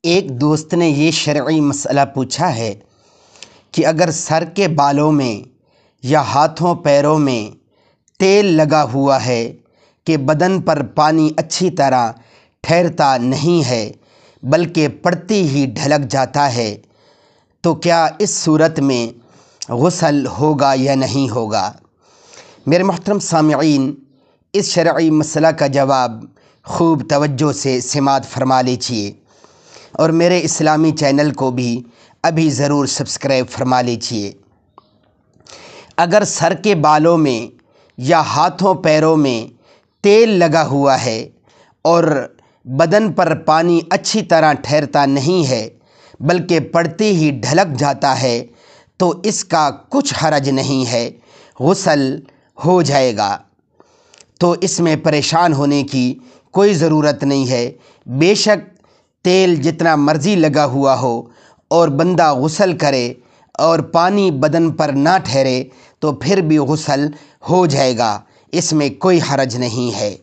ایک دوست نے یہ شرعی مسئلہ پوچھا ہے کہ اگر سر کے بالوں میں یا ہاتھوں پیروں میں تیل لگا ہوا ہے کہ بدن پر پانی اچھی طرح ٹھہرتا نہیں ہے بلکہ پڑتے ہی ڈھلک جاتا ہے، تو کیا اس صورت میں غسل ہوگا یا نہیں ہوگا؟ میرے محترم سامعین، اس شرعی مسئلہ کا جواب خوب توجہ سے سماعت فرما لیجیے اور میرے اسلامی چینل کو بھی ابھی ضرور سبسکرائب فرما لیجیے۔ اگر سر کے بالوں میں یا ہاتھوں پیروں میں تیل لگا ہوا ہے اور بدن پر پانی اچھی طرح ٹھہرتا نہیں ہے بلکہ پڑتے ہی ڈھلک جاتا ہے تو اس کا کچھ حرج نہیں ہے، غسل ہو جائے گا۔ تو اس میں پریشان ہونے کی کوئی ضرورت نہیں ہے۔ بے شک تیل جتنا مرضی لگا ہوا ہو اور بندہ غسل کرے اور پانی بدن پر نہ ٹھہرے تو پھر بھی غسل ہو جائے گا، اس میں کوئی حرج نہیں ہے۔